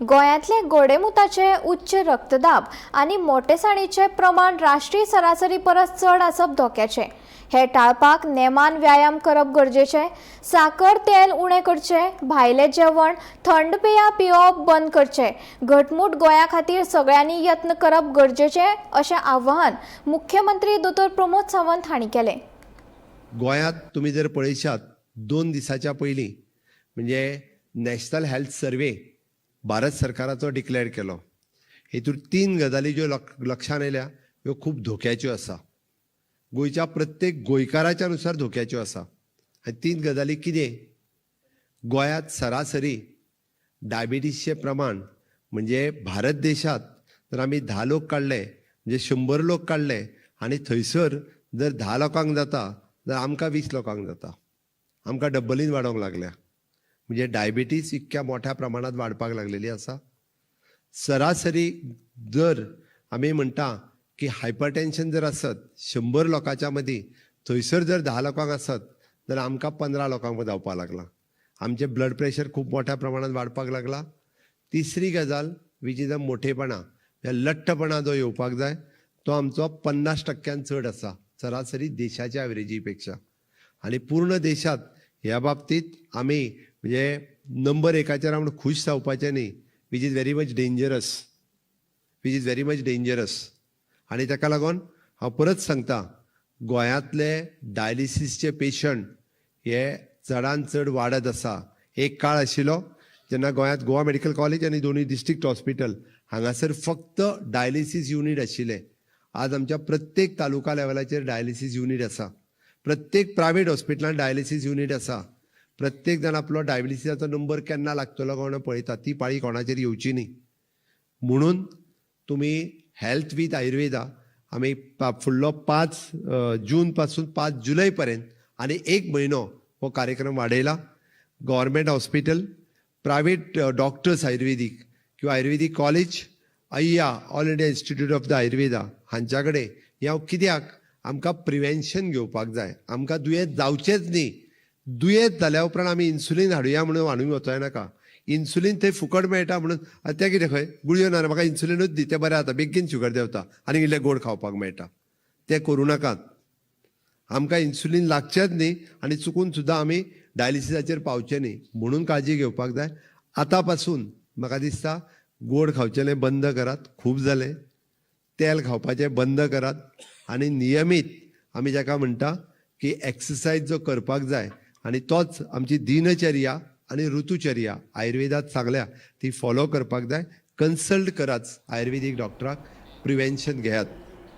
गोंयांतले गोडेमुताचे उच्च रक्तदाब आनी मोटेसाणीचे प्रमाण राष्ट्रीय सरासरी परस चड आसप धोक्याचें। हे टाळपाक नेमान व्यायाम करप गरजेचें, साकर तेल उणें करचें, भायलें जेवण, थंड पेयां पिवप बंद करचें, घटमूट गोंया खातीर सगळ्यांनी यत्न करप गरजेचें अशें आवाहन मुख्यमंत्री दोतोर प्रमोद सावंत हांणी केलें। गोंयांत तुमी जर पळयशात 2 दिसाच्या पयलीं म्हणजे नॅशनल हेल्थ सर्वे भारत सरकाराचो डिक्लेअर केलो। हेतून 3 गजाली ज्यो लक्षांत आयल्या ह्यो खूब धोक्याच्यो आसा, गोंयच्या प्रत्येक गोंयकाराच्या नुसार धोक्याच्यो आसा। हे 3 गजाली कितें? गोंयांत सरासरी डायबिटीसचें प्रमाण म्हणजे भारत देशात जर आमी 10 लोक काडले म्हणजे 100 लोक काडले आनी थंयसर जर 10 लोकांक जाता जाल्यार आमकां 20 लोकांक जाता। आमकां डब्बलीन वाडोवंक लागल्या, म्हणजे डायबिटीस इतक्या मोठ्या प्रमाणात वाडपाक लागलेली आसा। सरासरी जर आमी म्हणटा की हायपरटेन्शन जर आसत 100 लोकांच्या मदीं, थंयसर जर 10 लोकांक आसत जाल्यार आमकां 15 लोकांक जावपाक लागला। आमचें ब्लड प्रेशर खूब मोठ्या प्रमाणात वाडपाक लागला। तिसरी गजाल वीच इज मोठेपणा, लठ्ठपणा जो येवपाक जाय तो आमचो 50% चड आसा सरासरी देशाच्या एवरेजी पेक्षा। आनी पूर्ण देशात ह्या बाबतींत आमी म्हणजे नंबर 1चेर आमी खूश जावपाचें न्ही, which is very much dangerous. आनी ताका लागून हांव परत सांगता, गोंयांतले डायलिसीसचे पेशंट हे चडांत चड वाडत आसा। एक काळ आशिल्लो जेन्ना गोंयांत गोवा मेडिकल कॉलेज आनी दोनूय डिस्ट्रिक्ट हॉस्पिटल हांगासर फक्त डायलिसीस युनिट आशिल्ले। आज आमच्या प्रत्येक तालुका लेवलाचेर डायलिसीस युनिट आसा, प्रत्येक प्रायवेट हॉस्पिटलांत डायलिसीस युनिट आसा। प्रत्येक जाण आपलो डायबिटीसाचो नंबर केन्ना लागतलो कोण पळयता, ती पाळी कोणाचेर येवची न्ही। म्हणून तुमी हेल्थ विथ आयुर्वेदा आमी फुडलो 5 जून पासून 5 जुलय पर्यंत आनी 1 म्हयनो हो कार्यक्रम वाडयला। गव्हर्मेंट हॉस्पिटल, प्रायवेट डॉक्टर्स आयुर्वेदीक किंवा आयुर्वेदीक कॉलेज, अय्या all India institute of the Ayurveda हांच्या कडेन ह्या कित्याक आमकां प्रिवेंशन घेवपाक जाय। आमकां दुयेंत जावचेंच न्ही, दुयेंत जाल्या उपरांत आमी इन्सुलीन हाडुया म्हणून हाडूंक वचोंक नाका। इन्सुलीन थंय फुकट मेळटा म्हणून तें कितें खंय गुळयो ना, म्हाका इन्सुलीनूच दी, तें बरें जाता, बेगीन शुगर देंवता आनी इल्लें गोड खावपाक मेळटा। तें करूं नाकात। आमकां इन्सुलीन लागचेंच न्ही आनी चुकून सुद्दां आमी डायलिसिसाचेर पावचे न्ही, म्हणून काळजी घेवपाक जाय। आतां पासून म्हाका दिसता गोड खावचेलें बंद करात, खूब जालें। तेल खावपाचें बंद करात आनी नियमीत आमी जाका म्हणटा की एक्सरसायज जो करपाक जाय आनी तोच आमची दिनचर्या आनी ऋतुचर्या आयुर्वेदात सांगल्या ती फॉलो करपाक जाय। कन्सल्ट करात आयुर्वेदीक डॉक्टराक, प्रिवेंशन घेयात।